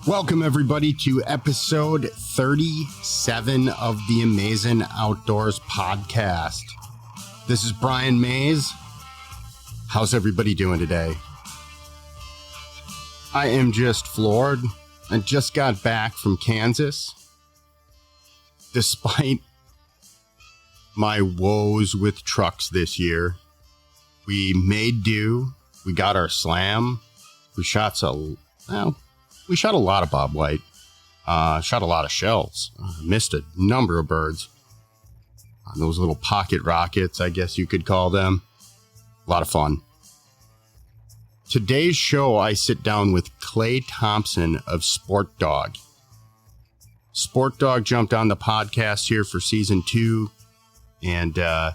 Welcome, everybody, to episode 37 of the Amaazen Outdoors podcast. This is Brian Mays. How's everybody doing today? I am just floored. I just got back from Kansas. Despite my woes with trucks this year, we made do. We got our slam. We shot a lot of bobwhite. Shot a lot of shells. Missed a number of birds. Those little pocket rockets, I guess you could call them. A lot of fun. Today's show, I sit down with Clay Thompson of SportDog. SportDog jumped on the podcast here for season 2, and I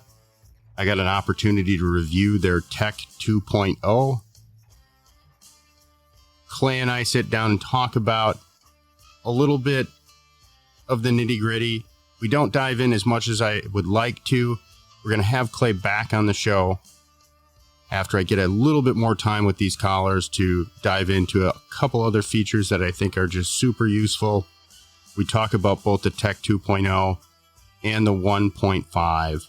got an opportunity to review their Tech 2.0. Clay and I sit down and talk about a little bit of the nitty-gritty. We don't dive in as much as I would like to. We're going to have Clay back on the show after I get a little bit more time with these collars to dive into a couple other features that I think are just super useful. We talk about both the Tech 2.0 and the 1.5,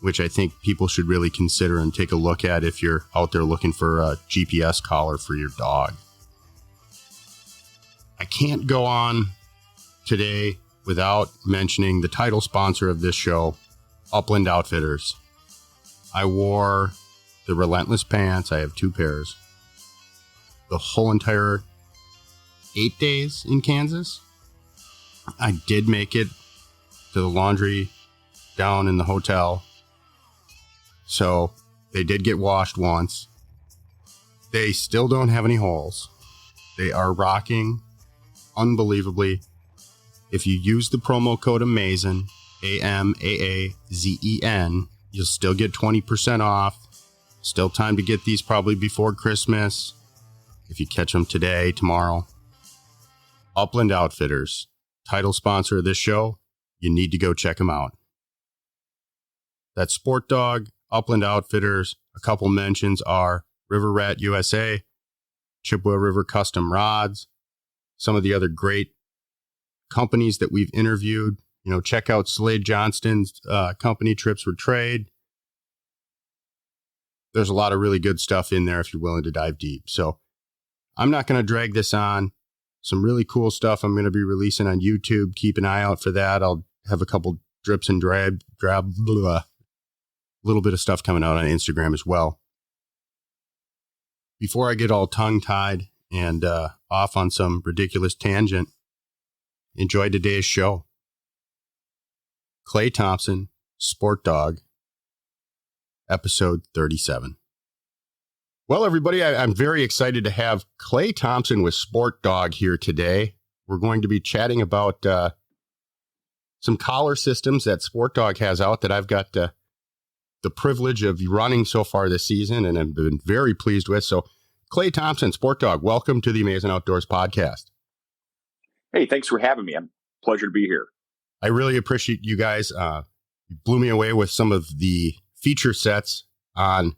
which I think people should really consider and take a look at if you're out there looking for a GPS collar for your dog. I can't go on today without mentioning the title sponsor of this show, Upland Outfitters. I wore the Relentless pants. I have 2 pairs. The whole entire 8 days in Kansas. I did make it to the laundry down in the hotel. So they did get washed once. They still don't have any holes. They are rocking unbelievably. If you use the promo code Amaazen, AMAAZEN, you'll still get 20% off. Still time to get these probably before Christmas. If you catch them today, tomorrow. Upland Outfitters, title sponsor of this show. You need to go check them out. That's SportDog, Upland Outfitters. A couple mentions are River Rat USA, Chippewa River Custom Rods, some of the other great companies that we've interviewed. You know, check out Slade Johnston's company, Trips for Trade. There's a lot of really good stuff in there if you're willing to dive deep. So I'm not going to drag this on. Some really cool stuff I'm going to be releasing on YouTube. Keep an eye out for that. I'll have a couple drips and drab, a little bit of stuff coming out on Instagram as well. Before I get all tongue-tied and off on some ridiculous tangent, enjoy today's show. Clay Thompson, SportDog, episode 37. Well, everybody, I'm very excited to have Clay Thompson with SportDog here today. We're going to be chatting about some collar systems that SportDog has out that I've got the privilege of running so far this season and have been very pleased with. So, Clay Thompson, SportDog, welcome to the Amaazen Outdoors podcast. Hey, thanks for having me. Pleasure to be here. I really appreciate you guys. You blew me away with some of the feature sets on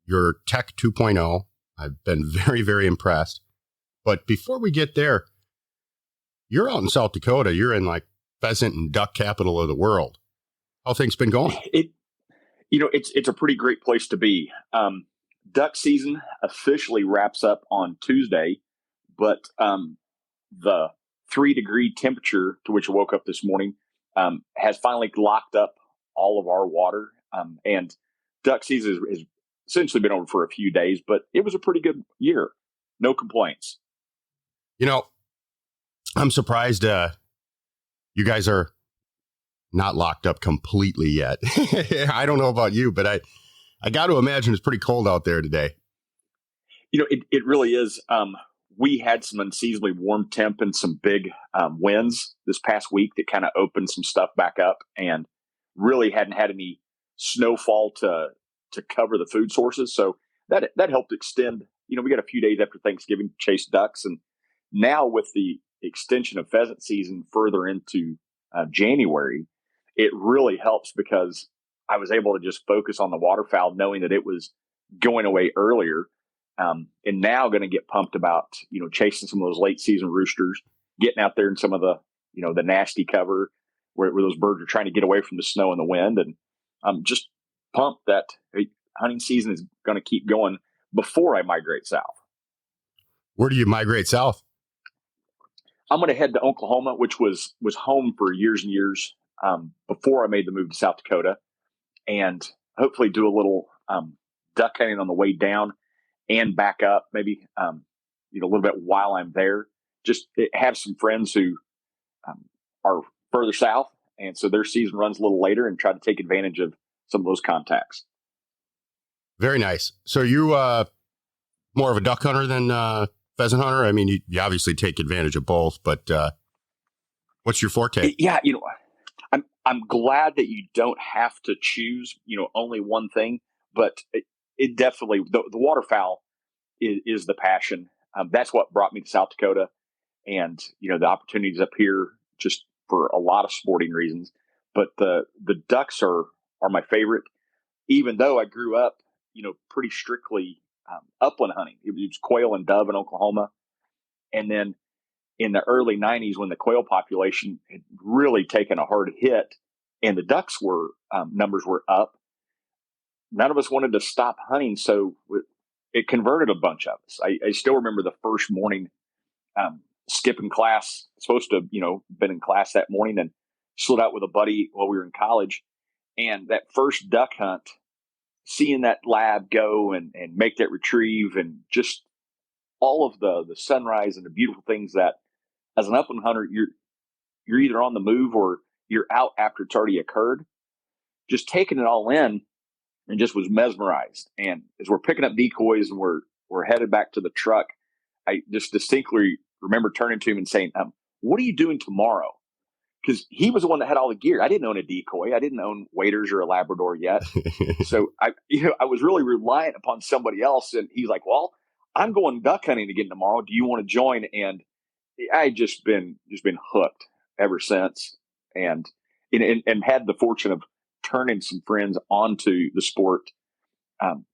your Tech 2.0. I've been very, very impressed. But before we get there, you're out in South Dakota. You're in like pheasant and duck capital of the world. How things been going? It's a pretty great place to be. Duck season officially wraps up on Tuesday, but the 3-degree temperature to which I woke up this morning has finally locked up all of our water. And duck season has essentially been over for a few days, but it was a pretty good year. No complaints. You know, I'm surprised you guys are not locked up completely yet. I don't know about you, but I got to imagine it's pretty cold out there today. You know, it really is. We had some unseasonably warm temp and some big winds this past week that kind of opened some stuff back up, and really hadn't had any snowfall to cover the food sources. So that helped extend. You know, we got a few days after Thanksgiving to chase ducks, and now with the extension of pheasant season further into January, it really helps because I was able to just focus on the waterfowl, knowing that it was going away earlier. and now going to get pumped about, chasing some of those late season roosters, getting out there in some of the, the nasty cover where those birds are trying to get away from the snow and the wind. And I'm just pumped that hunting season is going to keep going before I migrate south. Where do you migrate south? I'm going to head to Oklahoma, which was home for years and years before I made the move to South Dakota, and hopefully do a little duck hunting on the way down and back up, maybe a little bit while I'm there. Just have some friends who are further south, and so their season runs a little later, and try to take advantage of some of those contacts. Very nice. So you more of a duck hunter than pheasant hunter? I mean, you obviously take advantage of both, but what's your forte? Yeah, I'm glad that you don't have to choose, only one thing, but it definitely, the waterfowl is the passion. That's what brought me to South Dakota, and, the opportunities up here just for a lot of sporting reasons. But the ducks are my favorite, even though I grew up, pretty strictly upland hunting. It was quail and dove in Oklahoma. And then in the early 90s, when the quail population had really taken a hard hit and the ducks numbers were up, none of us wanted to stop hunting. So it converted a bunch of us. I still remember the first morning skipping class, supposed to, been in class that morning, and slid out with a buddy while we were in college. And that first duck hunt, seeing that lab go and make that retrieve, and just all of the sunrise and the beautiful things that, as an upland hunter, you're either on the move or you're out after it's already occurred. Just taking it all in, and just was mesmerized. And as we're picking up decoys and we're headed back to the truck, I just distinctly remember turning to him and saying, "What are you doing tomorrow?" Because he was the one that had all the gear. I didn't own a decoy. I didn't own waders or a Labrador yet. So I was really reliant upon somebody else. And he's like, "Well, I'm going duck hunting again tomorrow. Do you want to join?" And I just been hooked ever since, and had the fortune of turning some friends onto the sport.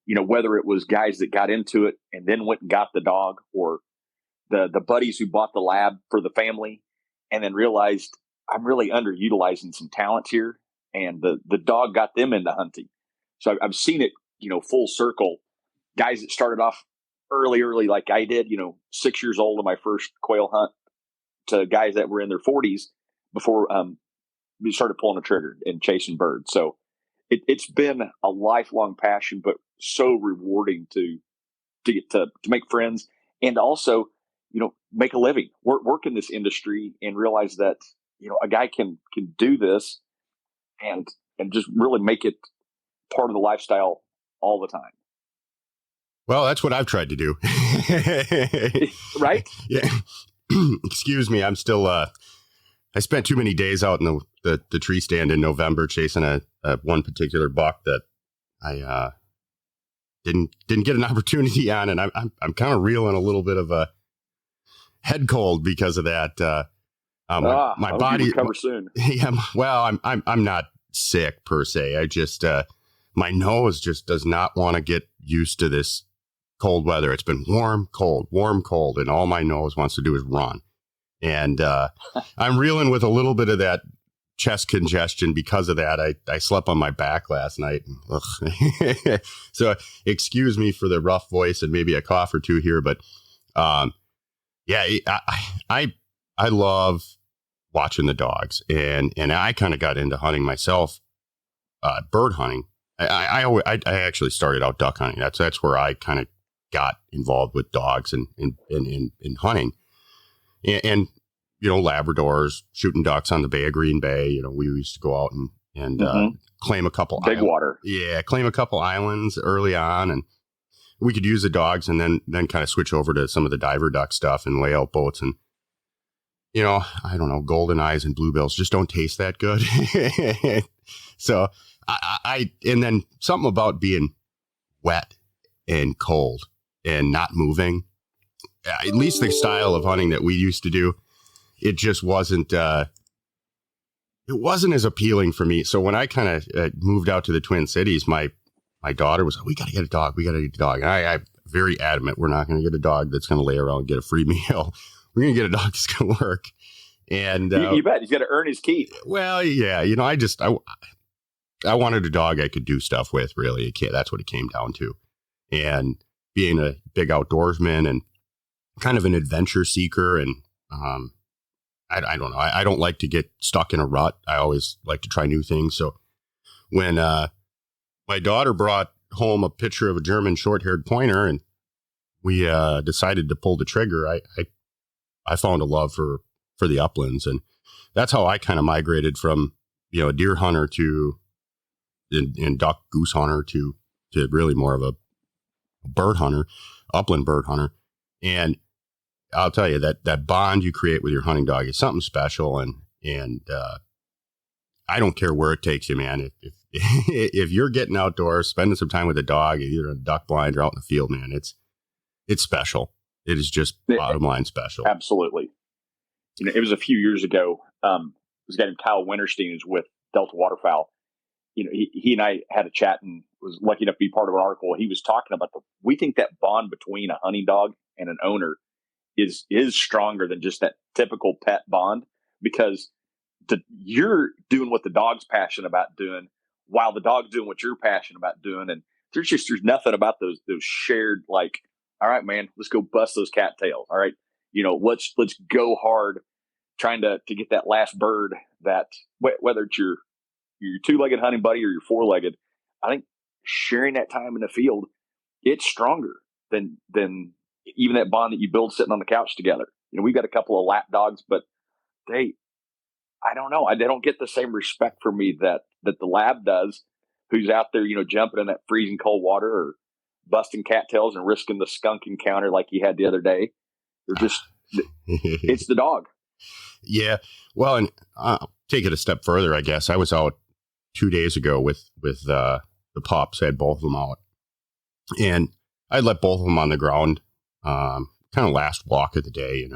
Whether it was guys that got into it and then went and got the dog, or the buddies who bought the lab for the family and then realized I'm really underutilizing some talent here, and the dog got them into hunting. So I've seen it, full circle. Guys that started off early like I did, 6 years old in my first quail hunt, to guys that were in their 40s before we started pulling the trigger and chasing birds. So it's been a lifelong passion, but so rewarding to get to make friends, and also, make a living, work in this industry, and realize that, a guy can do this and just really make it part of the lifestyle all the time. Well, that's what I've tried to do. Right? Yeah. Excuse me. I'm still, I spent too many days out in the tree stand in November chasing a one particular buck that I didn't get an opportunity on, and I'm kind of reeling a little bit of a head cold because of that. My body recover soon. Yeah. Well, I'm not sick per se. I just my nose just does not want to get used to this cold weather. It's been warm, cold, and all my nose wants to do is run. And I'm reeling with a little bit of that chest congestion because of that. I slept on my back last night. So excuse me for the rough voice and maybe a cough or two here, but yeah, I love watching the dogs, and I kind of got into hunting myself, bird hunting. I actually started out duck hunting. That's where I kind of got involved with dogs and hunting, and Labradors, shooting ducks on the Bay of Green Bay. We used to go out and claim a couple big water. Yeah, claim a couple islands early on, and we could use the dogs, and then kind of switch over to some of the diver duck stuff and lay out boats. And I don't know, golden eyes and bluebills just don't taste that good. So and then something about being wet and cold and not moving, at least the style of hunting that we used to do, it just wasn't, it wasn't as appealing for me. So when I kind of moved out to the Twin Cities, my daughter was like, we got to get a dog. And very adamant. We're not going to get a dog that's going to lay around and get a free meal. We're going to get a dog that's going to work. And you bet he's got to earn his keep. Well, yeah, I wanted a dog I could do stuff with, really. That's what it came down to. And being a big outdoorsman and kind of an adventure seeker. And I don't know. I don't like to get stuck in a rut. I always like to try new things. So when my daughter brought home a picture of a German short-haired pointer and we decided to pull the trigger, I found a love for the uplands. And that's how I kind of migrated from, a deer hunter to and duck goose hunter to really more of a bird hunter, upland bird hunter. And I'll tell you that bond you create with your hunting dog is something special. And I don't care where it takes you, man. If you're getting outdoors, spending some time with a dog, either in a duck blind or out in the field, man, it's special. It is just bottom line special. Absolutely. It was a few years ago. This guy named Kyle Winterstein who's with Delta Waterfowl. He and I had a chat and was lucky enough to be part of an article. He was talking about we think that bond between a hunting dog and an owner is stronger than just that typical pet bond, because you're doing what the dog's passionate about doing while the dog's doing what you're passionate about doing. And there's nothing about those shared, like, all right, man, let's go bust those cattails. All right. Let's go hard trying to get that last bird, that whether it's your two-legged hunting buddy or your four-legged. I think sharing that time in the field, it's stronger than even that bond that you build sitting on the couch together. We've got a couple of lap dogs, but I don't know. They don't get the same respect for me that the lab does, who's out there, jumping in that freezing cold water or busting cattails and risking the skunk encounter like he had the other day. They're just, it's the dog. Yeah. Well, and take it a step further, I guess. I was out 2 days ago with the pups. I had both of them out, and I let both of them on the ground, kind of last walk of the day, and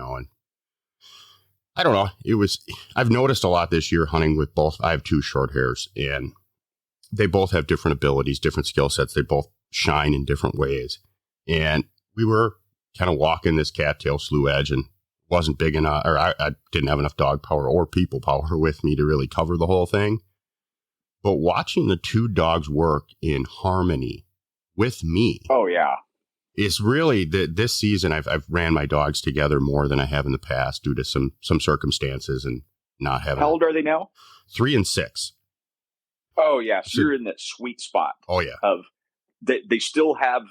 I don't know. I've noticed a lot this year hunting with both. I have two short hairs, and they both have different abilities, different skill sets. They both shine in different ways. And we were kind of walking this cattail slough edge and wasn't big enough, or I didn't have enough dog power or people power with me to really cover the whole thing. But watching the two dogs work in harmony with me. Oh, yeah. It's really this season I've ran my dogs together more than I have in the past due to some circumstances and not having. How old are they now? 3 and 6. Oh yeah, so you're in that sweet spot. Oh yeah. Of they still have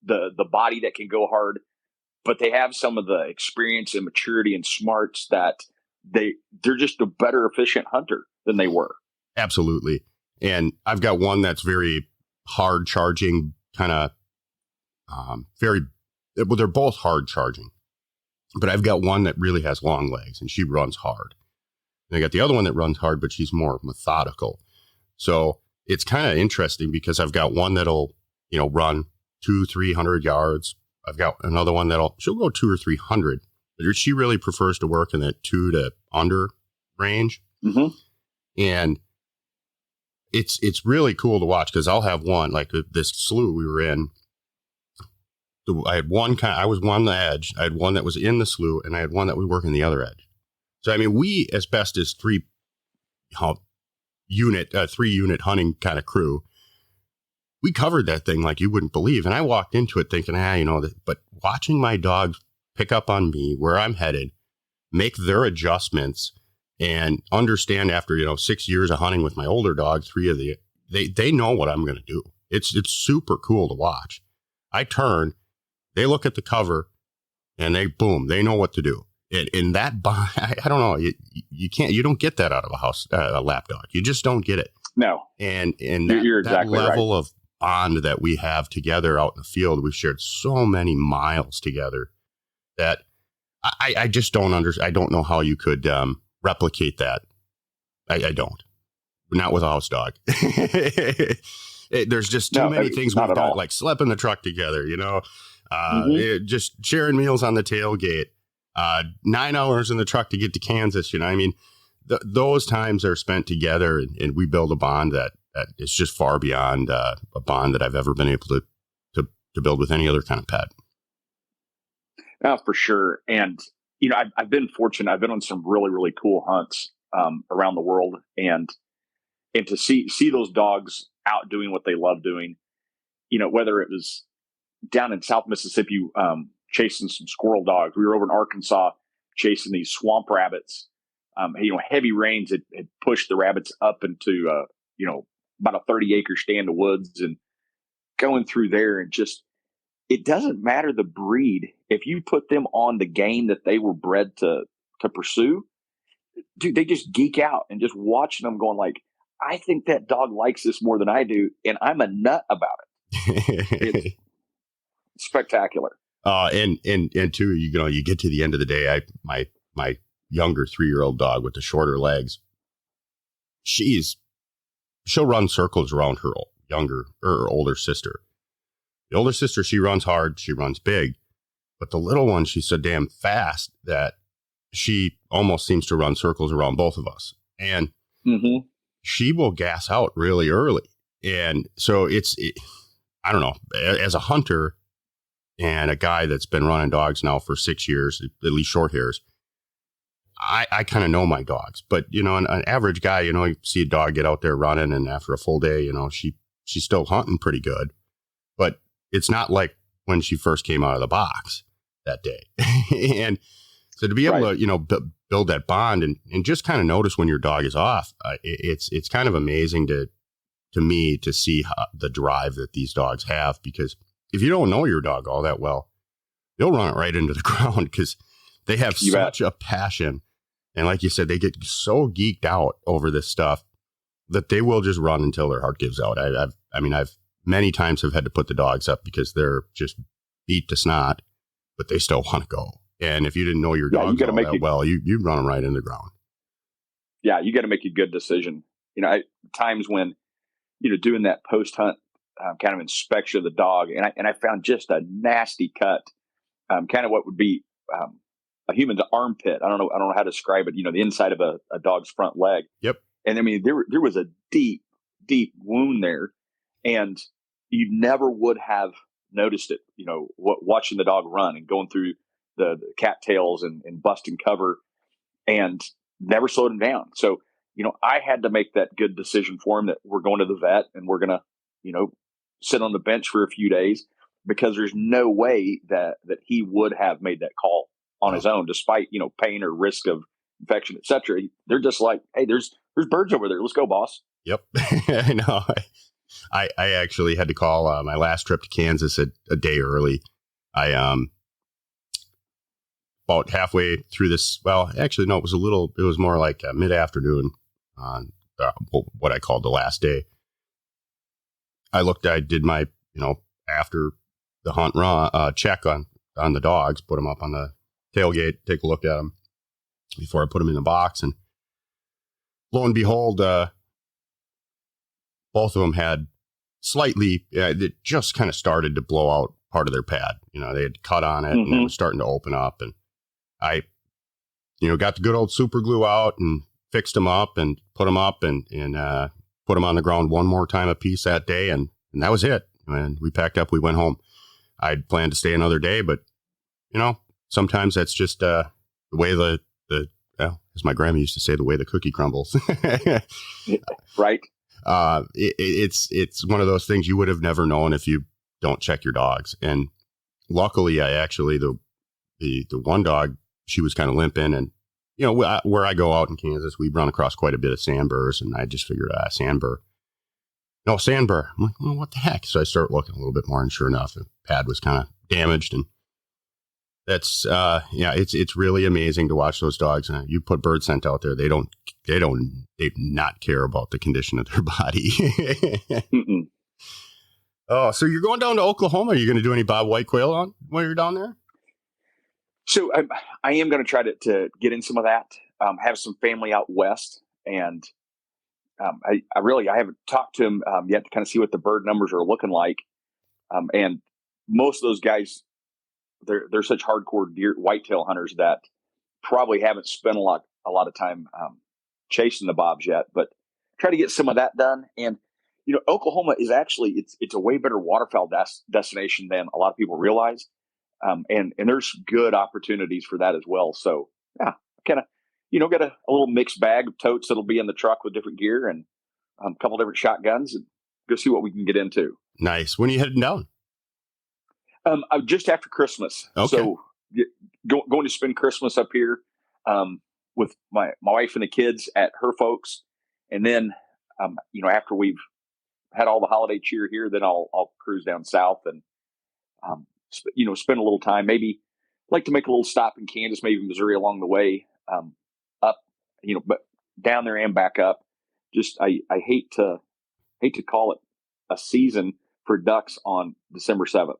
the body that can go hard, but they have some of the experience and maturity and smarts that they're just a better efficient hunter than they were. Absolutely. And I've got one that's very hard charging, kind of they're both hard charging, but I've got one that really has long legs and she runs hard. And I got the other one that runs hard, but she's more methodical. So it's kind of interesting because I've got one that'll, run 200-300 yards. I've got another one she'll go 200 or 300, but she really prefers to work in that 2 to under range. Mm-hmm. And it's really cool to watch because I'll have one like this slough we were in. I had one I was on the edge. I had one that was in the slough and I had one that was working the other edge. So, I mean, we, as best as 3-unit hunting kind of crew, we covered that thing like you wouldn't believe. And I walked into it thinking, but watching my dogs pick up on me where I'm headed, make their adjustments and understand after, 6 years of hunting with my older dogs, 3 of they know what I'm going to do. It's super cool to watch. I turn, they look at the cover and they know what to do. In that, I don't know, you don't get that out of a lap dog. You just don't get it. No. And you're exactly that level right. of bond that we have together out in the field, we've shared so many miles together that I just don't understand. I don't know how you could replicate that. I don't. Not with a house dog. There's just too many things we've done, like slept in the truck together, just sharing meals on the tailgate. 9 hours in the truck to get to Kansas. I mean, those times are spent together and we build a bond that is just far beyond a bond that I've ever been able to to build with any other kind of pet. For sure. And, I've been fortunate. I've been on some really, really cool hunts around the world, and to see those dogs out doing what they love doing, whether it was down in South Mississippi, chasing some squirrel dogs. We were over in Arkansas chasing these swamp rabbits. Heavy rains had pushed the rabbits up into, about a 30-acre stand of woods, and going through there, and just, it doesn't matter the breed. If you put them on the game that they were bred to pursue, dude, they just geek out, and just watching them going like, I think that dog likes this more than I do, and I'm a nut about it. It's spectacular. And too, you get to the end of the day, my younger 3-year-old dog with the shorter legs, she'll run circles around her older sister. The older sister, she runs hard, she runs big, but the little one, she's so damn fast that she almost seems to run circles around both of us. And she will gas out really early. And so I don't know, as a hunter and a guy that's been running dogs now for 6 years, at least short hairs, I kind of know my dogs. But, an average guy, you see a dog get out there running, and after a full day, she's still hunting pretty good. But it's not like when she first came out of the box that day. And so to be able to, build that bond and just kind of notice when your dog is off, it's kind of amazing to me to see the drive that these dogs have, because if you don't know your dog all that well, they'll run it right into the ground because they have such a passion. And like you said, they get so geeked out over this stuff that they will just run until their heart gives out. I've many times have had to put the dogs up because they're just beat to snot, but they still want to go. And if you didn't know your dogs all that well, you'd run them right into the ground. Yeah, you got to make a good decision. Times when, doing that post-hunt kind of inspection of the dog, and I found just a nasty cut, kind of what would be a human's armpit. I don't know how to describe it. The inside of a dog's front leg. Yep. And I mean, there was a deep, deep wound there, and you never would have noticed it. Watching the dog run and going through the cattails and busting cover, and never slowed him down. So, I had to make that good decision for him that we're going to the vet and we're going to, sit on the bench for a few days, because there's no way that he would have made that call on his own, despite, pain or risk of infection, etc. They're just like, hey, there's birds over there. Let's go, boss. Yep. I know. I actually had to call my last trip to Kansas a day early. I about halfway through this. Well, actually, no, it was more like mid-afternoon on what I called the last day. I did my, after the hunt run, check on the dogs, put them up on the tailgate, take a look at them before I put them in the box. And lo and behold, both of them had it just kind of started to blow out part of their pad. They had cut on it and it was starting to open up. And I, got the good old super glue out and fixed them up and put them up and put them on the ground one more time a piece that day. And that was it. And we packed up, we went home. I'd planned to stay another day, but sometimes that's just the way as my grandma used to say, the way the cookie crumbles. Right. It's one of those things you would have never known if you don't check your dogs. And luckily, I actually, the one dog, she was kind of limping, and where I go out in Kansas, we run across quite a bit of sandburrs, and I just figured, sandburr. No, sandburr. I'm like, well, what the heck? So I start looking a little bit more, and sure enough, the pad was kind of damaged. And that's, it's really amazing to watch those dogs. And you put bird scent out there, they do not care about the condition of their body. Oh, so you're going down to Oklahoma. Are you going to do any bob white quail while you're down there? So I am going to try to get in some of that, have some family out west. And I haven't talked to him yet to kind of see what the bird numbers are looking like. And most of those guys, they're such hardcore whitetail hunters that probably haven't spent a lot of time chasing the bobs yet, but try to get some of that done. And, Oklahoma is actually, it's a way better waterfowl destination than a lot of people realize. And there's good opportunities for that as well. So yeah, kind of, got a little mixed bag of totes that'll be in the truck with different gear and a couple different shotguns, and go see what we can get into. Nice. When are you heading down? Just after Christmas. Okay. So going to spend Christmas up here with my wife and the kids at her folks. And then, after we've had all the holiday cheer here, then I'll cruise down south and, spend a little time, maybe like to make a little stop in Kansas, maybe Missouri along the way, up, but down there and back up. Just, I hate to call it a season for ducks on December 7th.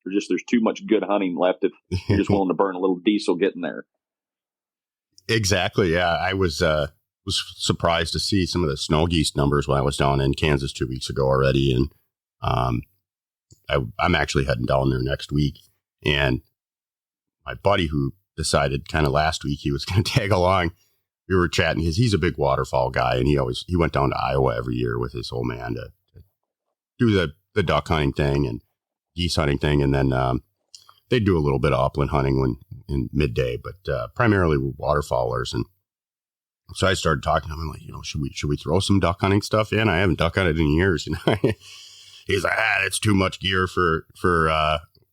There's too much good hunting left if you're just willing to burn a little diesel getting there. Exactly. Yeah. I was surprised to see some of the snow geese numbers when I was down in Kansas 2 weeks ago already. And I'm actually heading down there next week. And my buddy who decided kind of last week he was going to tag along, we were chatting because he's a big waterfowl guy. And he went down to Iowa every year with his old man to do the duck hunting thing and geese hunting thing. And then they do a little bit of upland hunting in midday, but primarily we're waterfowlers. And so I started talking to him. I'm like, should we throw some duck hunting stuff in? I haven't duck hunted in years. He's like, it's too much gear for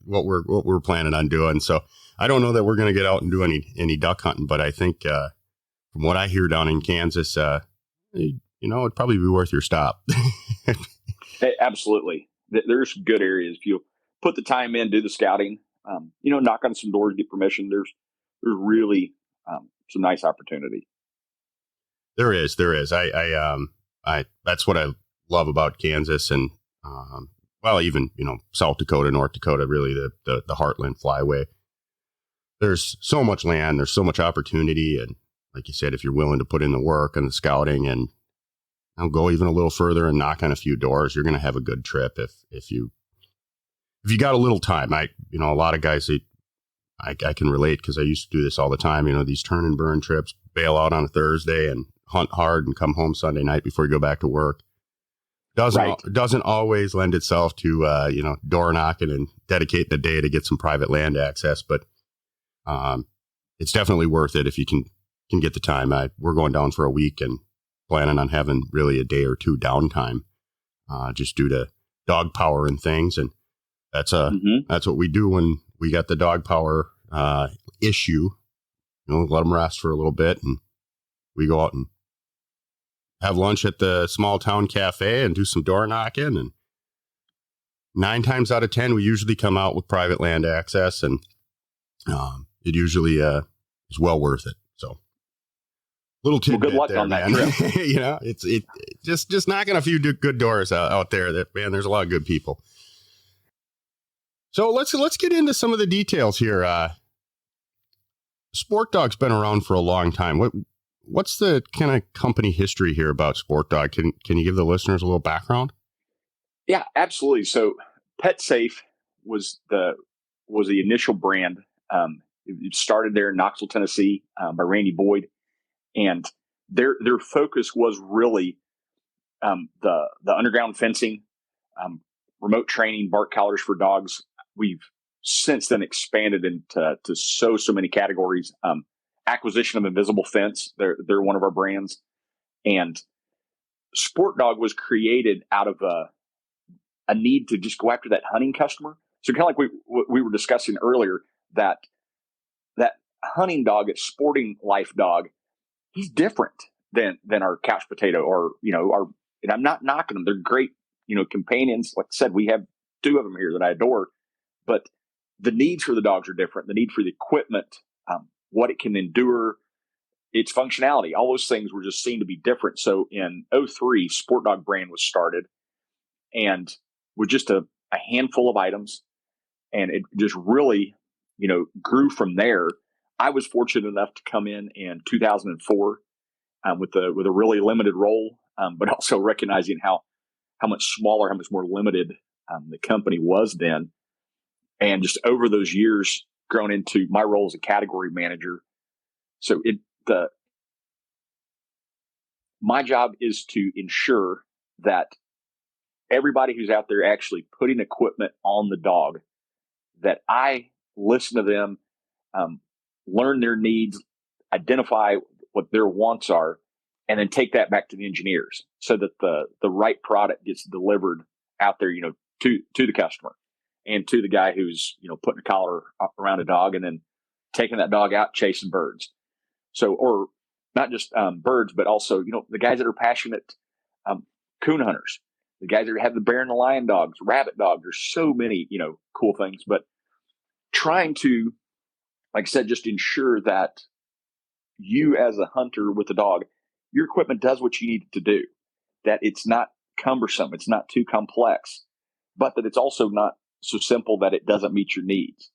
what we're planning on doing. So I don't know that we're going to get out and do any duck hunting, but I think from what I hear down in Kansas, it'd probably be worth your stop. Absolutely. There's good areas. If you put the time in, do the scouting, knock on some doors, get permission. There's really some nice opportunity. There is. I that's what I love about Kansas and, even, South Dakota, North Dakota, really the heartland flyway. There's so much land, there's so much opportunity. And like you said, if you're willing to put in the work and the scouting and I'll go even a little further and knock on a few doors, you're going to have a good trip. If you got a little time, a lot of guys, I can relate because I used to do this all the time. These turn and burn trips, bail out on a Thursday and hunt hard and come home Sunday night before you go back to work. Doesn't always lend itself to, door knocking and dedicate the day to get some private land access. But it's definitely worth it if you can get the time. We're going down for a week and planning on having really a day or two downtime just due to dog power and things. And that's what we do when we got the dog power issue. Let them rest for a little bit and we go out and have lunch at the small town cafe and do some door knocking. And 9 times out of 10, we usually come out with private land access and it usually is well worth it. So little tidbit. Well, good luck there, on man. that trip. It's just knocking a few good doors out there that, man, there's a lot of good people. So let's get into some of the details here. SportDog's been around for a long time. What's the kind of company history here about SportDog? Can you give the listeners a little background? Yeah, absolutely. So PetSafe was the initial brand. It started there in Knoxville, Tennessee, by Randy Boyd, and their focus was really the underground fencing, remote training, bark collars for dogs. We've since then expanded into so many categories. Acquisition of invisible fence. They're one of our brands, and SportDog was created out of a need to just go after that hunting customer. So kind of like we were discussing earlier, that hunting dog, a sporting life dog, he's different than our couch potato or and I'm not knocking them. They're great, companions. Like I said, we have 2 of them here that I adore, but the needs for the dogs are different. The need for the equipment, what it can endure, its functionality, all those things were just seen to be different. So in 2003, SportDog brand was started and with just a handful of items, and it just really, grew from there. I was fortunate enough to come in 2004 with a really limited role, but also recognizing how much smaller, how much more limited the company was then. And just over those years, grown into my role as a category manager. So my job is to ensure that everybody who's out there actually putting equipment on the dog, that I listen to them, learn their needs, identify what their wants are, and then take that back to the engineers so that the right product gets delivered out there, to the customer and to the guy who's, putting a collar around a dog and then taking that dog out chasing birds. So, or not just birds, but also, the guys that are passionate coon hunters, the guys that have the bear and the lion dogs, rabbit dogs. There's so many, cool things, but trying to, like I said, just ensure that you as a hunter with a dog, your equipment does what you need it to do, that it's not cumbersome, it's not too complex, but that it's also not so simple that it doesn't meet your needs.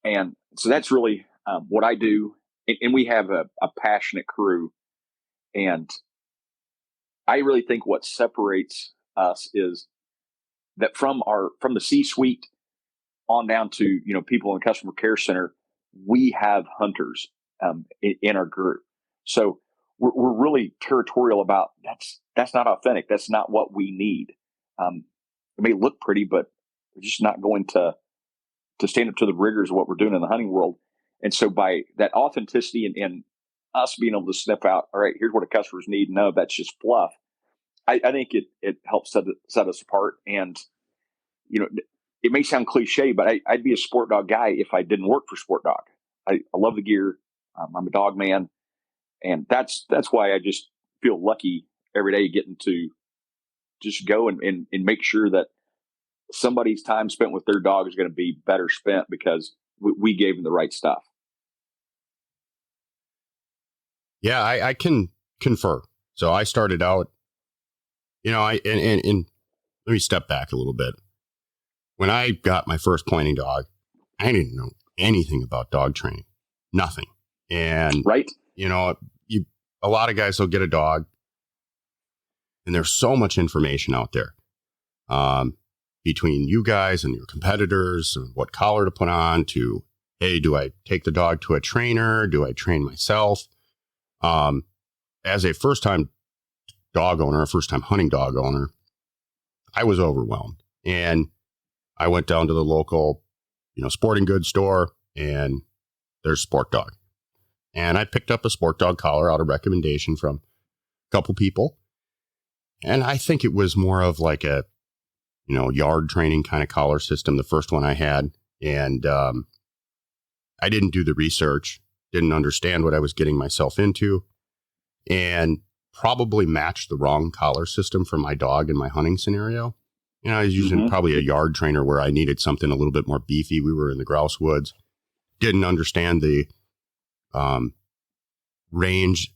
And so that's really what I do. And we have a passionate crew. And I really think what separates us is that from the C-suite on down to, people in the customer care center, we have hunters in our group. So we're really territorial about that's not authentic. That's not what we need. It may look pretty, but we're just not going to stand up to the rigors of what we're doing in the hunting world. And so by that authenticity and us being able to sniff out, all right, here's what the customers need. No, that's just fluff. I think it helps set us apart. And, it may sound cliche, but I'd be a SportDog guy if I didn't work for SportDog. I love the gear. I'm a dog man. And that's why I just feel lucky every day getting to just go and make sure that somebody's time spent with their dog is going to be better spent because we gave them the right stuff. Yeah, I can confer. So I started out, and let me step back a little bit. When I got my first pointing dog, I didn't know anything about dog training, nothing. And, right. A lot of guys will get a dog and there's so much information out there between you guys and your competitors and what collar to put on to, hey, do I take the dog to a trainer? Do I train myself? As a first-time dog owner, a first-time hunting dog owner, I was overwhelmed. And I went down to the local, sporting goods store, and there's SportDog. And I picked up a SportDog collar out of recommendation from a couple people. And I think it was more of like a, yard training kind of collar system, the first one I had. And I didn't do the research, didn't understand what I was getting myself into, and probably matched the wrong collar system for my dog in my hunting scenario. I was using probably a yard trainer where I needed something a little bit more beefy. We were in the grouse woods, didn't understand the range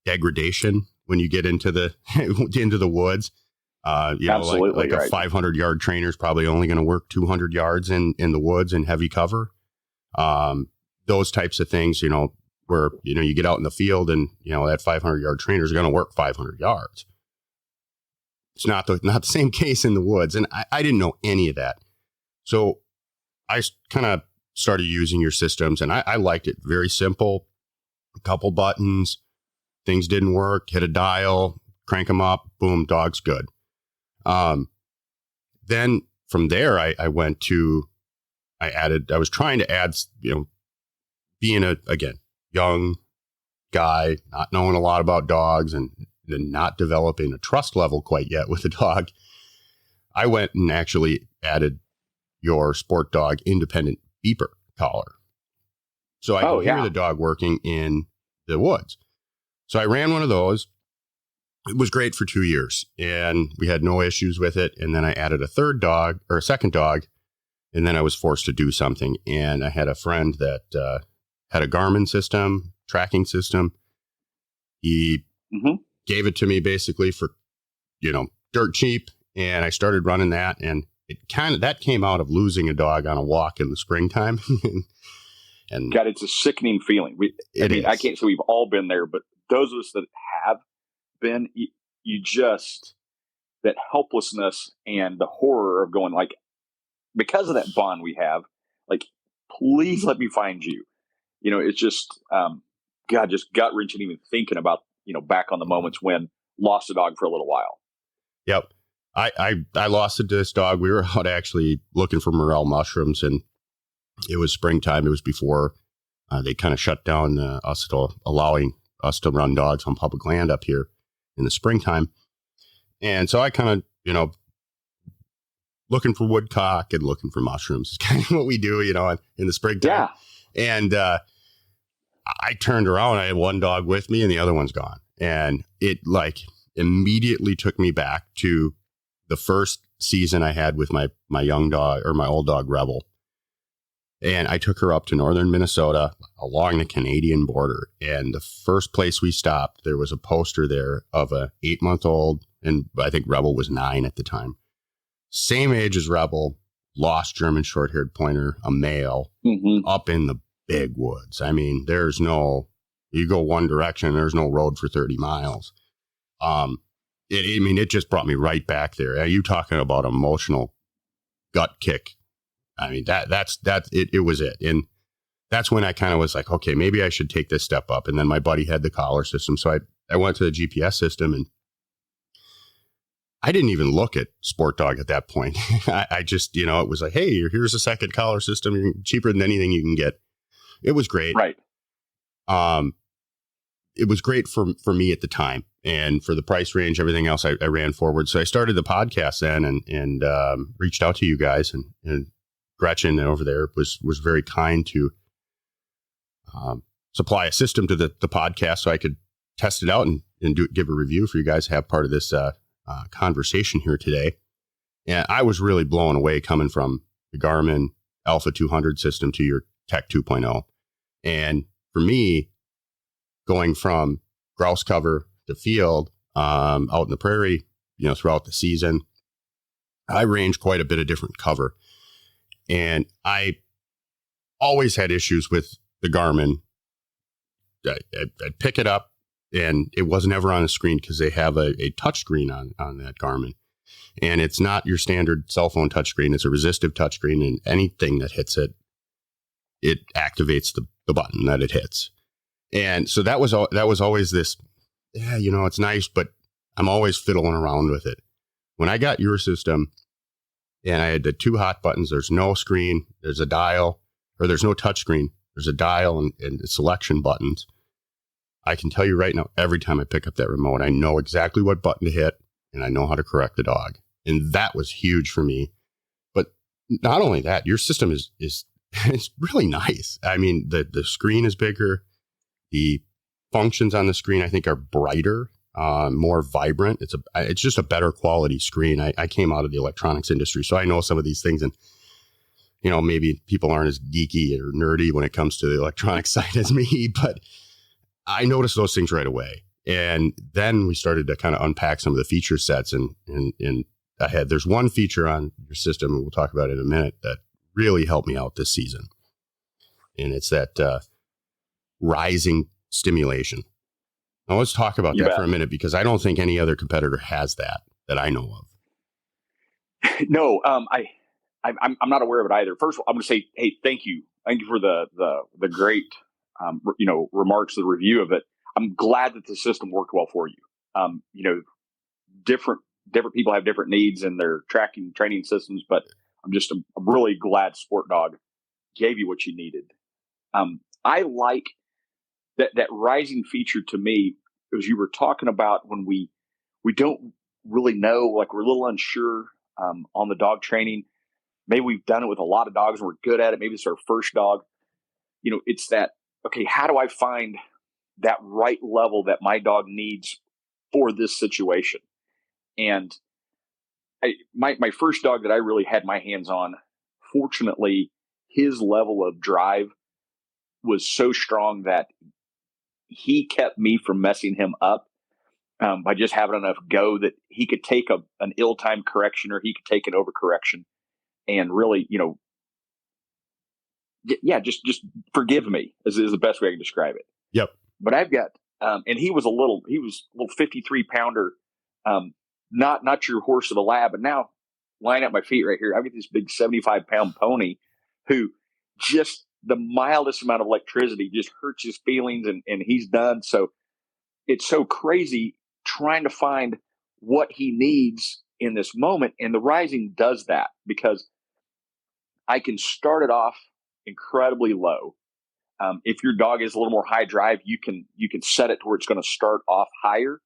degradation when you get into the woods. Absolutely, like a 500 yard trainer is probably only going to work 200 yards in the woods in heavy cover. Those types of things, where, you get out in the field and, that 500 yard trainer is going to work 500 yards. It's not the same case in the woods. And I didn't know any of that. So I kind of started using your systems and I liked it. Very simple, a couple buttons, things didn't work, hit a dial, crank them up, boom, dog's good. Then from there, I was trying to add, being again, young guy, not knowing a lot about dogs and not developing a trust level quite yet with a dog. I went and actually added your SportDog independent beeper collar. So I could hear the dog working in the woods. So I ran one of those. It was great for 2 years and we had no issues with it. And then I added a second dog, and then I was forced to do something. And I had a friend that had a Garmin system, tracking system. He gave it to me basically for, dirt cheap. And I started running that, and that came out of losing a dog on a walk in the springtime. And God, it's a sickening feeling. I can't say we've all been there, but those of us that have been, you just, that helplessness and the horror of going because of that bond we have, please let me find you. It's just, God, just gut wrenching even thinking about, back on the moments when lost a dog for a little while. Yep. I lost it to this dog. We were out actually looking for morel mushrooms, and it was springtime. It was before they kind of shut down us to allowing us to run dogs on public land up here in the springtime. And so I kind of, looking for woodcock and looking for mushrooms is kind of what we do, in the springtime. Yeah. And I turned around. I had one dog with me and the other one's gone. And it immediately took me back to the first season I had with my young dog, or my old dog Rebel. And I took her up to northern Minnesota along the Canadian border. And the first place we stopped, there was a poster there of a 8-month-old. And I think Rebel was 9 at the time. Same age as Rebel, lost German short-haired pointer, a male, up in the big woods. I mean, you go one direction, there's no road for 30 miles. It just brought me right back there. Are you talking about emotional gut kick? I mean, that's it was it. And that's when I kind of was like, okay, maybe I should take this step up. And then my buddy had the collar system. So I went to the GPS system, and I didn't even look at SportDog at that point. I just, it was like, hey, here's a second collar system, cheaper than anything you can get. It was great. Right. It was great for me at the time, and for the price range, everything else, I ran forward. So I started the podcast then, and reached out to you guys, and Gretchen over there was very kind to supply a system to the podcast so I could test it out and give a review for you guys to have part of this conversation here today. And I was really blown away coming from the Garmin Alpha 200 system to your Tech 2.0. And for me, going from grouse cover to field out in the prairie, throughout the season, I range quite a bit of different cover. And I always had issues with the Garmin. I'd pick it up, and it wasn't ever on the screen because they have a touch screen on that Garmin. And it's not your standard cell phone touchscreen. It's a resistive touchscreen, and anything that hits it, it activates the button that it hits. And so that was always this, it's nice, but I'm always fiddling around with it. When I got your system and I had the 2 hot buttons, there's no screen, there's a dial, or there's no touch screen, there's a dial and selection buttons. I can tell you right now, every time I pick up that remote, I know exactly what button to hit, and I know how to correct the dog. And that was huge for me. But not only that, your system is it's really nice. I mean, the screen is bigger. The functions on the screen, I think, are brighter, more vibrant. It's just a better quality screen. I came out of the electronics industry, so I know some of these things. And, maybe people aren't as geeky or nerdy when it comes to the electronics side as me, but I noticed those things right away. And then we started to kind of unpack some of the feature sets, and there's one feature on your system, and we'll talk about it in a minute, that really helped me out this season. And it's that rising stimulation. Now let's talk about that for a minute, because I don't think any other competitor has that I know of. No, I'm not aware of it either. First of all, I'm going to say, hey, thank you for the great remarks, the review of it. I'm glad that the system worked well for you. Different people have different needs in their training systems, but I'm really glad SportDog gave you what you needed. I like that rising feature. To me, as you were talking about, when we don't really know, like we're a little unsure on the dog training. Maybe we've done it with a lot of dogs and we're good at it. Maybe it's our first dog. It's that, okay, how do I find that right level that my dog needs for this situation? And my first dog that I really had my hands on, fortunately, his level of drive was so strong that he kept me from messing him up by just having enough go that he could take an ill-timed correction, or he could take an overcorrection, and really, just forgive me is the best way I can describe it. Yep. But I've got, and he was a little 53 pounder, not your horse of a lab, but now line at my feet right here, I've got this big 75-pound pony who just the mildest amount of electricity just hurts his feelings, and he's done. So it's so crazy trying to find what he needs in this moment. And the rising does that because I can start it off incredibly low. If your dog is a little more high drive, you can set it to where it's going to start off higher.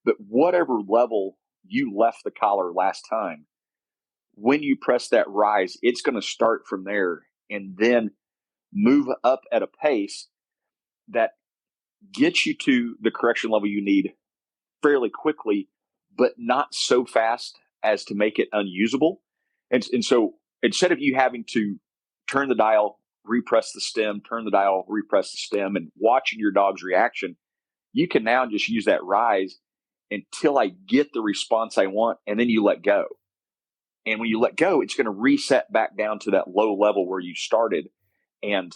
But whatever level you left the collar last time, when you press that rise, it's going to start from there and then move up at a pace that gets you to the correction level you need fairly quickly, but not so fast as to make it unusable. And so instead of you having to turn the dial, repress the stem, turn the dial, repress the stem, and watching your dog's reaction, you can now just use that rise until I get the response I want, and then you let go. And when you let go, it's going to reset back down to that low level where you started. And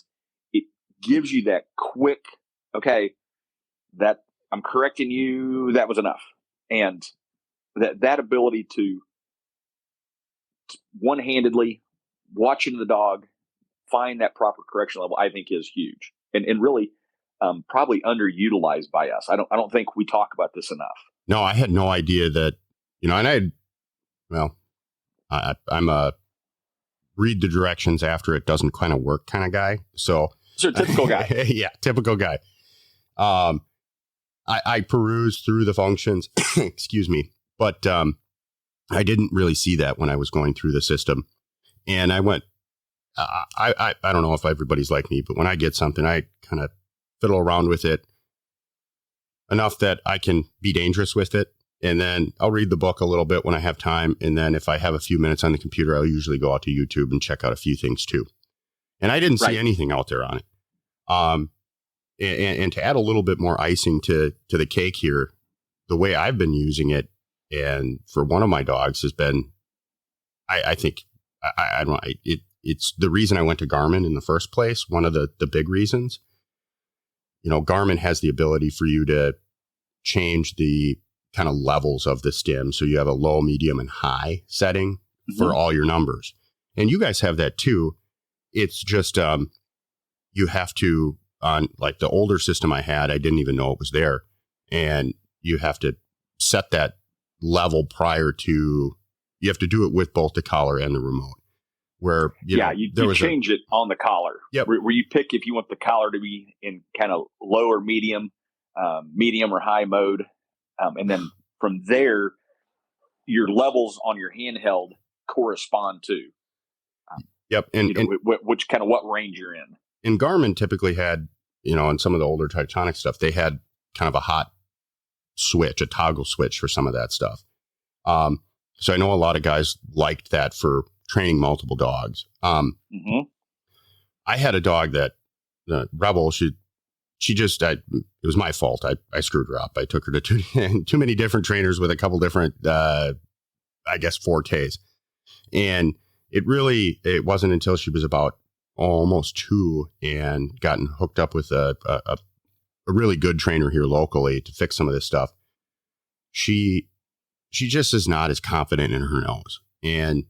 it gives you that quick, okay, that I'm correcting you, that was enough. And that ability to one-handedly watching the dog find that proper correction level, I think is huge and really probably underutilized by us. I don't think we talk about this enough. No, I had no idea that, and I'm a read the directions after it doesn't kind of work kind of guy. So a typical guy. Yeah, typical guy. I perused through the functions, excuse me, but I didn't really see that when I was going through the system. And I went, I don't know if everybody's like me, but when I get something, I kind of fiddle around with it enough that I can be dangerous with it. And then I'll read the book a little bit when I have time. And then if I have a few minutes on the computer, I'll usually go out to YouTube and check out a few things too. And I didn't see anything out there on it. And to add a little bit more icing to the cake here, the way I've been using it, and for one of my dogs has been, I think, I don't know, it's the reason I went to Garmin in the first place. One of the big reasons, Garmin has the ability for you to change the kind of levels of the stem. So you have a low, medium, and high setting for all your numbers. And you guys have that too. It's just, you have to, on like the older system I had, I didn't even know it was there. And you have to set that level prior to, you have to do it with both the collar and the remote. Where, you change it on the collar. Yep. Where you pick if you want the collar to be in kind of low or medium, medium or high mode. And then from there, your levels on your handheld correspond to. Yep. And which kind of what range you're in. And Garmin typically had, on some of the older Titanic stuff, they had kind of a hot switch, a toggle switch for some of that stuff. So I know a lot of guys liked that for training multiple dogs. I had a dog that, Rebel, she just, it was my fault. I screwed her up. I took her to too many different trainers with a couple different, fortes. And it wasn't until she was about almost 2 and gotten hooked up with a really good trainer here locally to fix some of this stuff. She just is not as confident in her nose, and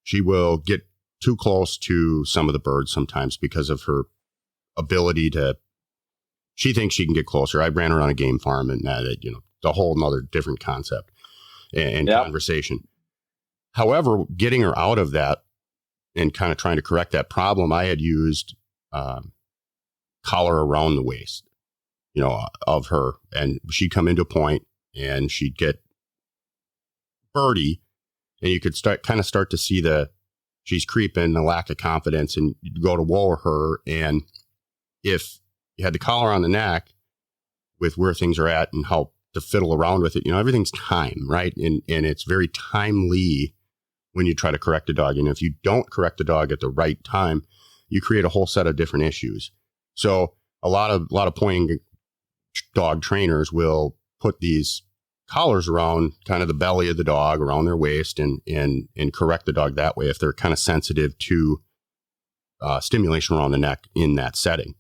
she will get too close to some of the birds sometimes because of her ability to, she thinks she can get closer. I ran her on a game farm, and the whole nother different concept and conversation. However, getting her out of that and kind of trying to correct that problem, I had used collar around the waist, of her, and she'd come into a point and she'd get birdie, and you could start to see she's creeping, the lack of confidence, and you'd go to lower her. And if you had the collar on the neck with where things are at and how to fiddle around with it, everything's time, right? And it's very timely when you try to correct a dog. And if you don't correct the dog at the right time, you create a whole set of different issues. So a lot of pointing dog trainers will put these collars around kind of the belly of the dog, around their waist, and correct the dog that way if they're kind of sensitive to stimulation around the neck in that setting.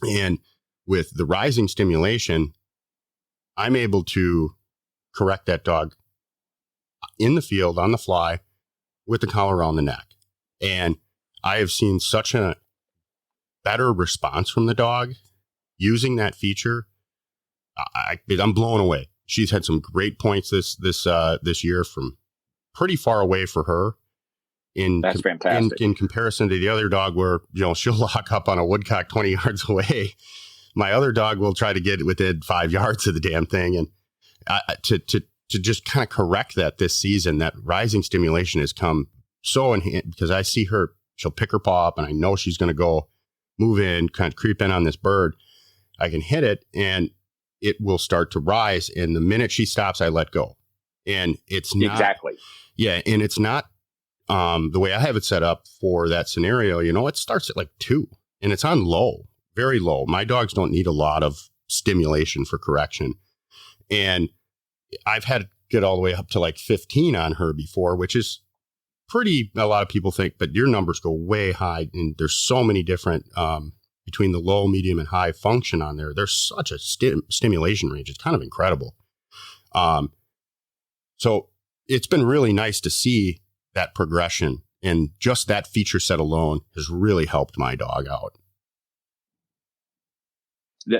And with the rising stimulation, I'm able to correct that dog in the field, on the fly, with the collar around the neck. And I have seen such a better response from the dog using that feature. I'm blown away. She's had some great points this year from pretty far away for her. That's fantastic. In comparison to the other dog where, she'll lock up on a woodcock 20 yards away. My other dog will try to get within 5 yards of the damn thing. And to just kind of correct that this season, that rising stimulation has come so in hand because I see her, she'll pick her paw up and I know she's going to go move in, kind of creep in on this bird. I can hit it and it will start to rise. And the minute she stops, I let go. And it's not. Exactly. Yeah. And it's not the way I have it set up for that scenario. It starts at like 2 and it's on low, very low. My dogs don't need a lot of stimulation for correction. And I've had to get all the way up to like 15 on her before, which is pretty, a lot of people think, but your numbers go way high. And there's so many different, between the low, medium, and high function on there. There's such a stimulation range. It's kind of incredible. So it's been really nice to see that progression. And just that feature set alone has really helped my dog out.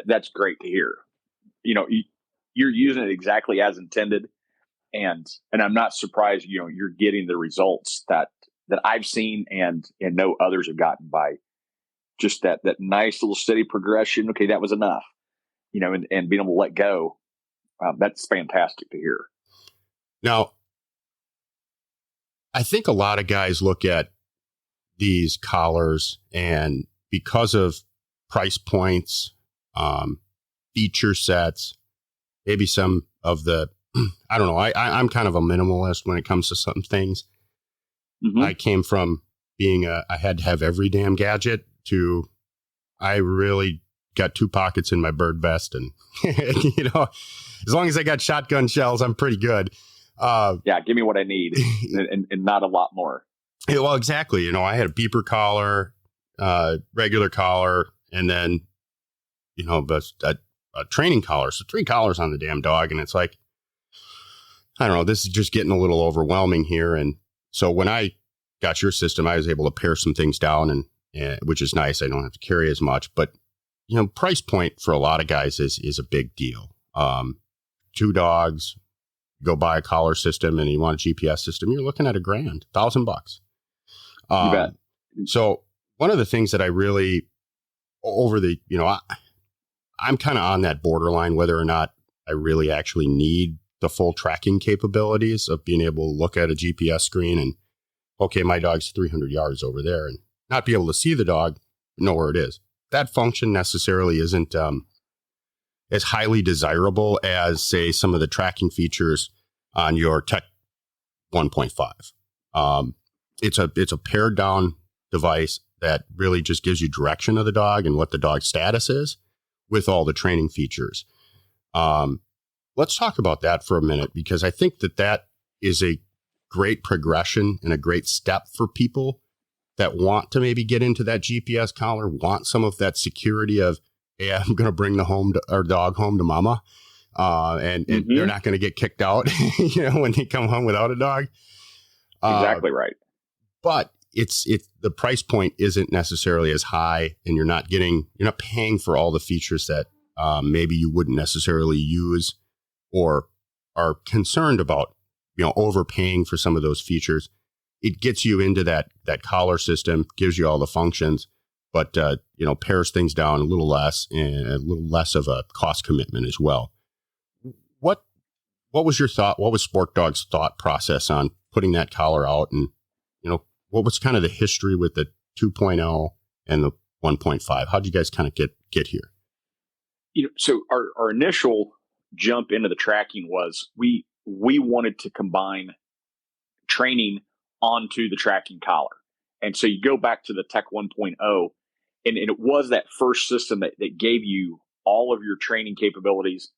That's great to hear. You're using it exactly as intended. And I'm not surprised, you're getting the results that I've seen and know others have gotten by just that nice little steady progression. Okay, that was enough, and being able to let go. That's fantastic to hear. Now, I think a lot of guys look at these collars and because of price points, feature sets, maybe some of the, I don't know. I'm kind of a minimalist when it comes to some things. Mm-hmm. I came from being I had to have every damn gadget to, I really got 2 pockets in my bird vest. And, as long as I got shotgun shells, I'm pretty good. Give me what I need and not a lot more. Yeah, well, exactly. I had a beeper collar, regular collar, and then, a training collar. So 3 collars on the damn dog. And it's like, I don't know, this is just getting a little overwhelming here. And so when I got your system, I was able to pare some things down and which is nice. I don't have to carry as much, but price point for a lot of guys is a big deal. 2 dogs, go buy a collar system and you want a GPS system, you're looking at $1,000, $1,000. You bet. So one of the things that I really over the, I'm kind of on that borderline, whether or not I really actually need the full tracking capabilities of being able to look at a GPS screen and, okay, my dog's 300 yards over there and not be able to see the dog, know where it is. That function necessarily isn't as highly desirable as, say, some of the tracking features on your Tech 1.5. It's a pared down device that really just gives you direction of the dog and what the dog's status is with all the training features. Let's talk about that for a minute, because I think that is a great progression and a great step for people that want to maybe get into that GPS collar, want some of that security of, hey, I'm going to bring our dog home to mama. And Mm-hmm. they're not going to get kicked out, when they come home without a dog. Exactly right. But it's the price point isn't necessarily as high, and you're not paying for all the features that maybe you wouldn't necessarily use or are concerned about, overpaying for some of those features. It gets you into that collar system, gives you all the functions, but pares things down a little less and a little less of a cost commitment as well. What was your thought? What was SportDog's thought process on putting that collar out? And, what was kind of the history with the 2.0 and the 1.5? How'd you guys kind of get here? So our initial jump into the tracking was we wanted to combine training onto the tracking collar. And so you go back to the Tech 1.0, and it was that first system that gave you all of your training capabilities,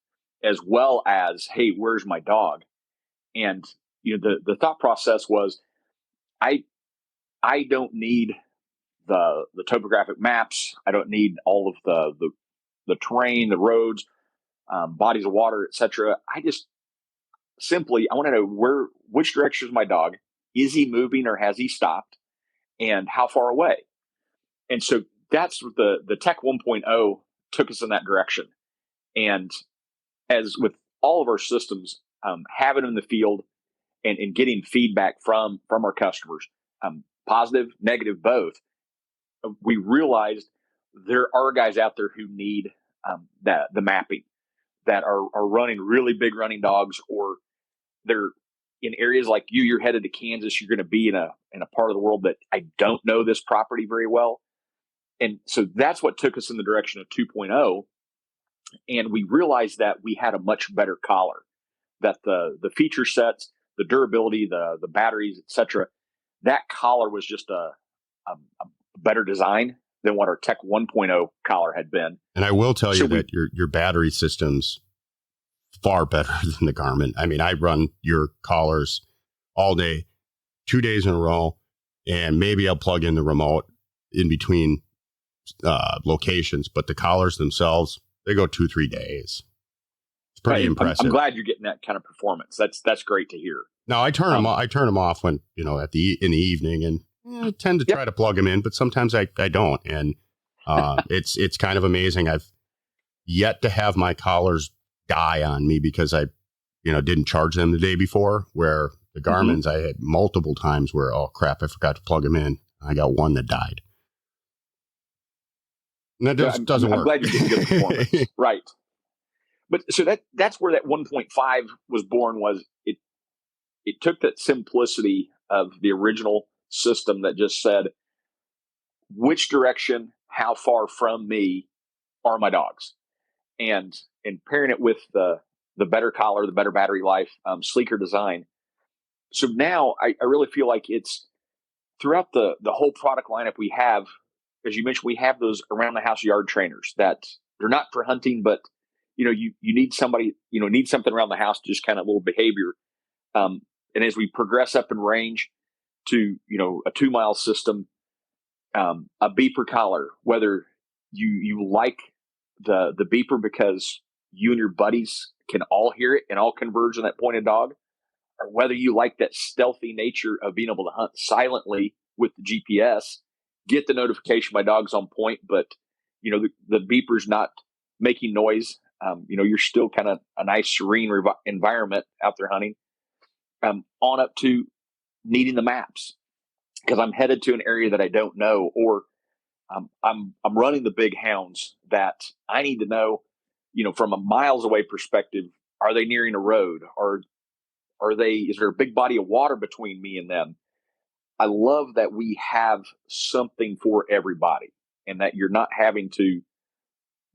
as well as, hey, where's my dog? And, the thought process was, I don't need the topographic maps. I don't need all of the terrain, the roads, bodies of water, etc. I just I want to know which direction is my dog? Is he moving or has he stopped? And how far away? And so that's what the Tech 1.0 took us in that direction. And as with all of our systems, having them in the field and getting feedback from our customers, positive, negative, both, we realized there are guys out there who need the mapping, that are running really big running dogs, or they're in areas like you're headed to Kansas. You're going to be in a part of the world that I don't know this property very well. And so that's what took us in the direction of 2.0. And we realized that we had a much better collar, that the feature sets, the durability, the batteries, etc., that collar was just a better design than what our Tech 1.0 collar had been. And I will tell you that your battery system's far better than the Garmin. I mean, I run your collars all day, 2 days in a row, and maybe I'll plug in the remote in between locations, but the collars themselves, they go 2-3 days. It's pretty impressive. I'm glad you're getting that kind of performance. That's great to hear. Now I turn them off when, in the evening, and I tend to try to plug them in, but sometimes I don't. And it's kind of amazing. I've yet to have my collars die on me because I didn't charge them the day before, where the Garmin's, I had multiple times where, oh crap, I forgot to plug them in. I got one that died. And that doesn't work. I'm glad you're getting good performance. Right. But so that's where that 1.5 was born. Was it took that simplicity of the original system that just said, which direction, how far from me are my dogs? And pairing it with the better collar, the better battery life, sleeker design. So now I really feel like it's throughout the whole product lineup we have. As you mentioned, we have those around the house yard trainers that they're not for hunting, but you need somebody, need something around the house, just kind of little behavior. And as we progress up in range to, a 2-mile system, a beeper collar, whether you like the beeper because you and your buddies can all hear it and all converge on that pointed dog, or whether you like that stealthy nature of being able to hunt silently with the GPS, get the notification my dog's on point, but the beeper's not making noise. You're still kind of a nice serene environment out there hunting. On up to needing the maps because I'm headed to an area that I don't know, or I'm running the big hounds that I need to know, from a miles away perspective. Are they nearing a road, or is there a big body of water between me and them? I love that we have something for everybody, and that you're not having to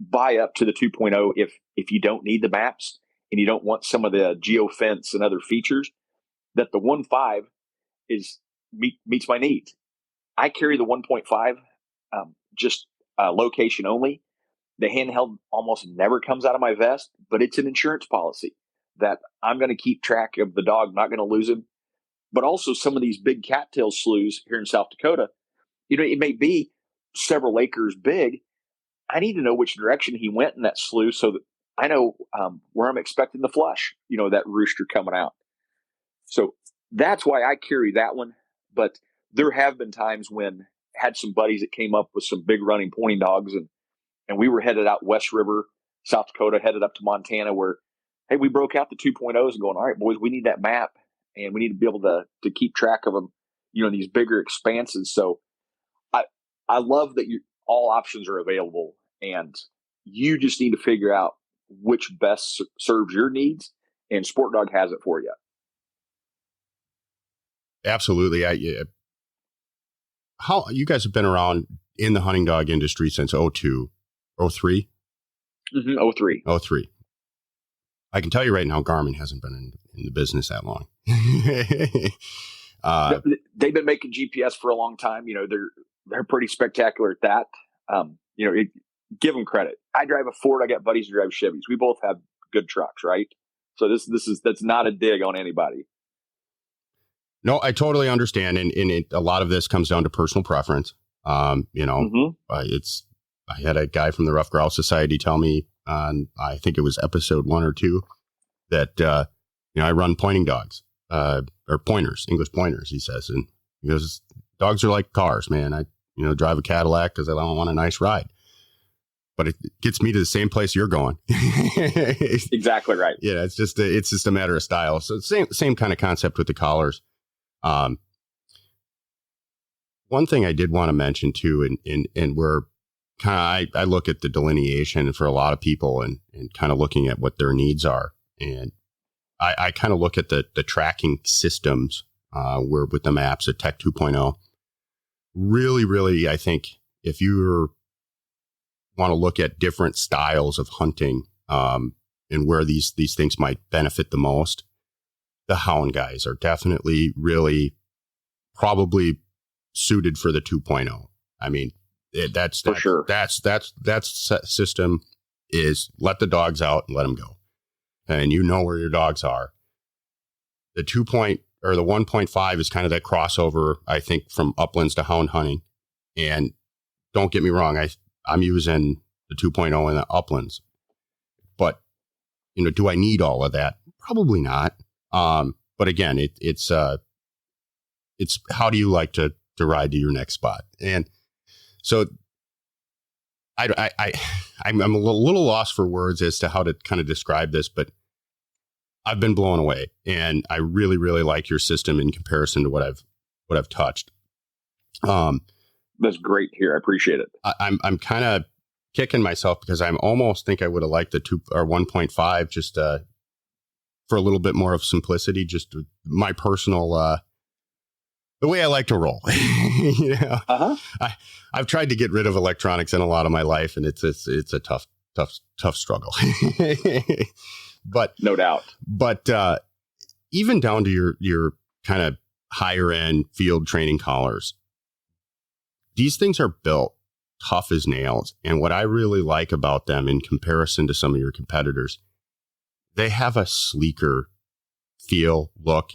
buy up to the 2.0 if you don't need the maps and you don't want some of the geofence and other features. That the 1.5 meets my needs. I carry the 1.5 just location only. The handheld almost never comes out of my vest, but it's an insurance policy that I'm going to keep track of the dog, not going to lose him. But also some of these big cattail sloughs here in South Dakota, it may be several acres big. I need to know which direction he went in that slough so that I know where I'm expecting the flush, that rooster coming out. So that's why I carry that one. But there have been times when I had some buddies that came up with some big running pointing dogs, and we were headed out West River, South Dakota, headed up to Montana, where, hey, we broke out the 2.0s and going, all right, boys, we need that map, and we need to be able to keep track of them, in these bigger expanses. So I love that all options are available, and you just need to figure out which best serves your needs, and SportDog has it for you. Absolutely. How you guys have been around in the hunting dog industry since 02, 03? 03. 03. I can tell you right now, Garmin hasn't been in the business that long. They've been making GPS for a long time. They're pretty spectacular at that. Give them credit. I drive a Ford. I got buddies who drive Chevys. We both have good trucks, right? So that's not a dig on anybody. No, I totally understand. And a lot of this comes down to personal preference. I had a guy from the Rough Grouse Society tell me on, I think it was episode 1 or 2, that, I run pointing dogs, or pointers, English pointers, he says. And he goes, dogs are like cars, man. I, drive a Cadillac because I don't want a nice ride. but it gets me to the same place you're going. Exactly right. Yeah, it's just a matter of style. So same kind of concept with the collars. One thing I did want to mention too, and we're kind of I look at the delineation for a lot of people and kind of looking at what their needs are, and I kind of look at the tracking systems where with the maps at Tech 2.0. Really, I think if you want to look at different styles of hunting and where these things might benefit the most, the hound guys are definitely really probably suited for the 2.0. I mean, that's for sure. That system is let the dogs out and let them go, and you know where your dogs are. The 1.5 is kind of that crossover, I think, from uplands to hound hunting. And don't get me wrong, I'm using the 2.0 in the uplands, but do I need all of that? Probably not. But again, it's how do you like to ride to your next spot? And so I'm a little lost for words as to how to kind of describe this, but I've been blown away, and I really, really like your system in comparison to what I've touched. That's great to hear. I appreciate it. I'm kind of kicking myself because I'm almost think I would have liked the 2 or 1.5 just for a little bit more of simplicity, just my personal the way I like to roll. I've tried to get rid of electronics in a lot of my life, and it's a tough struggle. But no doubt. But even down to your kind of higher end field training collars, these things are built tough as nails. And what I really like about them in comparison to some of your competitors, they have a sleeker feel, look.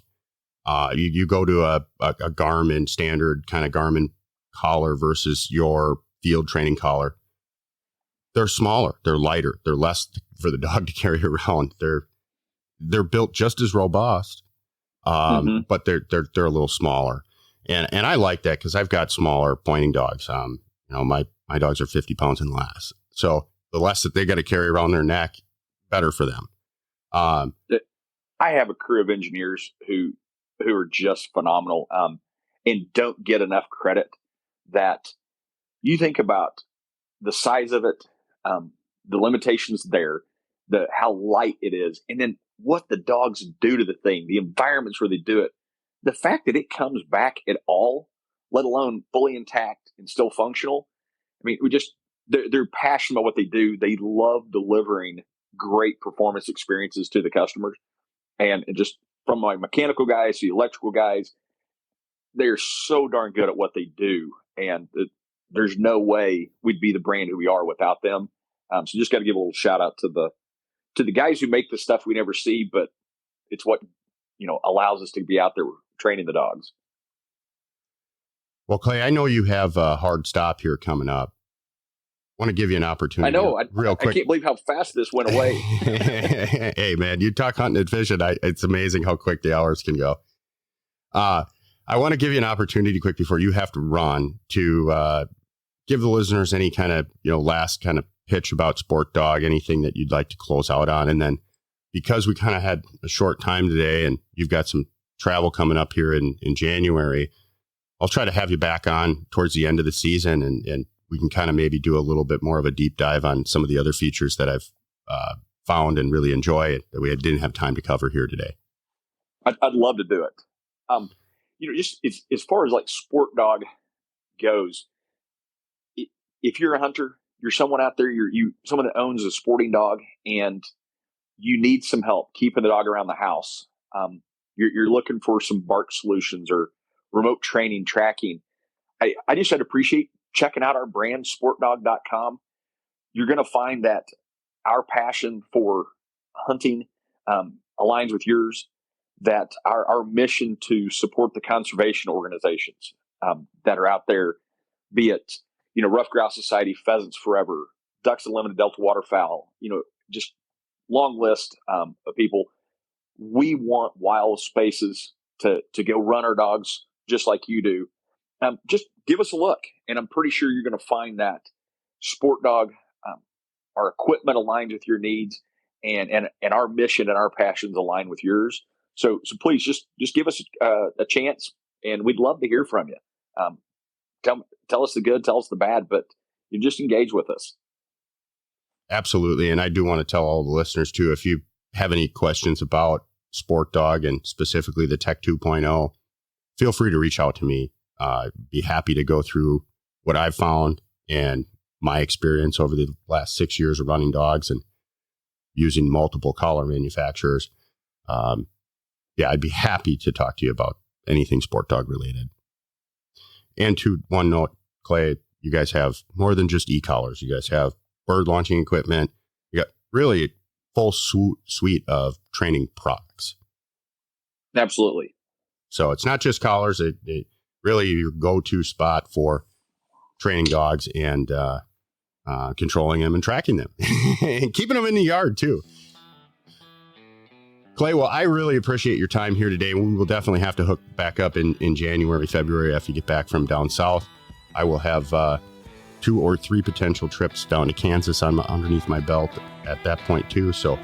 You go to a Garmin standard kind of Garmin collar versus your field training collar. They're smaller, they're lighter, they're less for the dog to carry around. They're built just as robust, but they're a little smaller, and I like that because I've got smaller pointing dogs. My dogs are 50 pounds and less, so the less that they got to carry around their neck, better for them. I have a crew of engineers who are just phenomenal, and don't get enough credit. That you think about the size of it, the limitations there, how light it is, and then what the dogs do to the thing, the environments where they do it, the fact that it comes back at all, let alone fully intact and still functional. I mean, they're passionate about what they do. They love delivering great performance experiences to the customers, and just from my mechanical guys to the electrical guys, they're so darn good at what they do, and there's no way we'd be the brand who we are without them. So just got to give a little shout out to the guys who make the stuff we never see, but it's what allows us to be out there training the dogs. Well, Clay, I know you have a hard stop here coming up. I want to give you an opportunity. I know. Real quick. I can't believe how fast this went away. Hey, man, you talk hunting and fishing. It's amazing how quick the hours can go. I want to give you an opportunity quick before you have to run to give the listeners any kind of, last kind of pitch about SportDog, anything that you'd like to close out on. And then because we kind of had a short time today and you've got some travel coming up here in January, I'll try to have you back on towards the end of the season and we can kind of maybe do a little bit more of a deep dive on some of the other features that I've found and really enjoy that we didn't have time to cover here today. I'd love to do it. Just as far as like SportDog goes, if you're a hunter, you're someone out there, you're someone that owns a sporting dog and you need some help keeping the dog around the house. You're looking for some bark solutions or remote training, tracking. I just would appreciate checking out our brand, SportDog.com. You're going to find that our passion for hunting aligns with yours, that our mission to support the conservation organizations that are out there, be it, Rough Grouse Society, Pheasants Forever, Ducks Unlimited, Delta Waterfowl, just long list of people. We want wild spaces to go run our dogs just like you do. Just give us a look, and I'm pretty sure you're going to find that SportDog our equipment aligns with your needs, and our mission and our passions align with yours. So please just give us a chance, and we'd love to hear from you. Tell us the good, tell us the bad, but you just engage with us. Absolutely. And I do want to tell all the listeners too, if you have any questions about SportDog and specifically the Tech 2.0, feel free to reach out to me. Be happy to go through what I've found and my experience over the last 6 years of running dogs and using multiple collar manufacturers. I'd be happy to talk to you about anything SportDog related. And to one note, Clay, you guys have more than just e-collars. You guys have bird launching equipment. You got really a full suite of training products. Absolutely. So it's not just collars. It really your go-to spot for training dogs and controlling them and tracking them and keeping them in the yard too. Clay, well, I really appreciate your time here today. We will definitely have to hook back up in January, February after you get back from down south. I will have 2 or 3 potential trips down to Kansas underneath my belt at that point too. So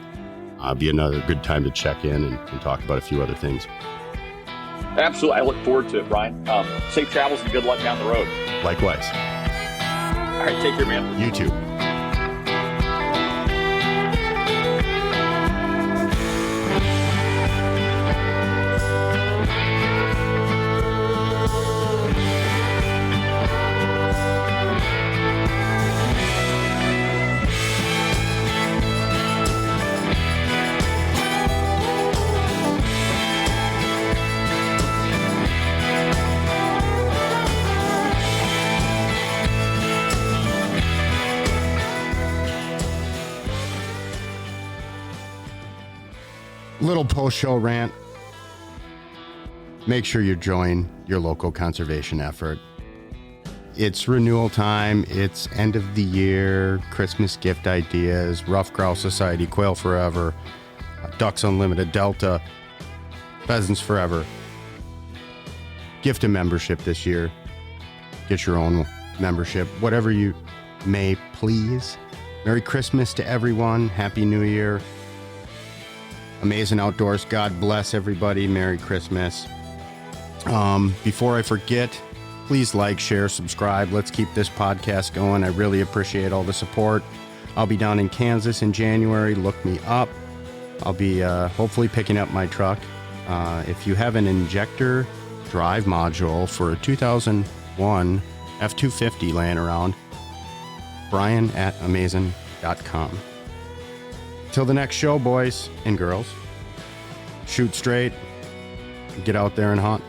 be another good time to check in and talk about a few other things. Absolutely. I look forward to it, Brian. Safe travels and good luck down the road. Likewise. All right. Take care, man. You too. Little post-show rant. Make sure you join your local conservation effort. It's renewal time. It's end of the year, Christmas gift ideas, Rough Grouse Society, Quail Forever, Ducks Unlimited, Delta, Pheasants Forever. Gift a membership this year. Get your own membership, whatever you may please. Merry Christmas to everyone. Happy New Year. Amazing Outdoors. God bless everybody. Merry Christmas. Before I forget, please like, share, subscribe. Let's keep this podcast going. I really appreciate all the support. I'll be down in Kansas in January. Look me up. I'll be hopefully picking up my truck. If you have an injector drive module for a 2001 F-250 laying around, Brian@Amaazen.com. Till the next show, boys and girls, shoot straight, get out there and hunt.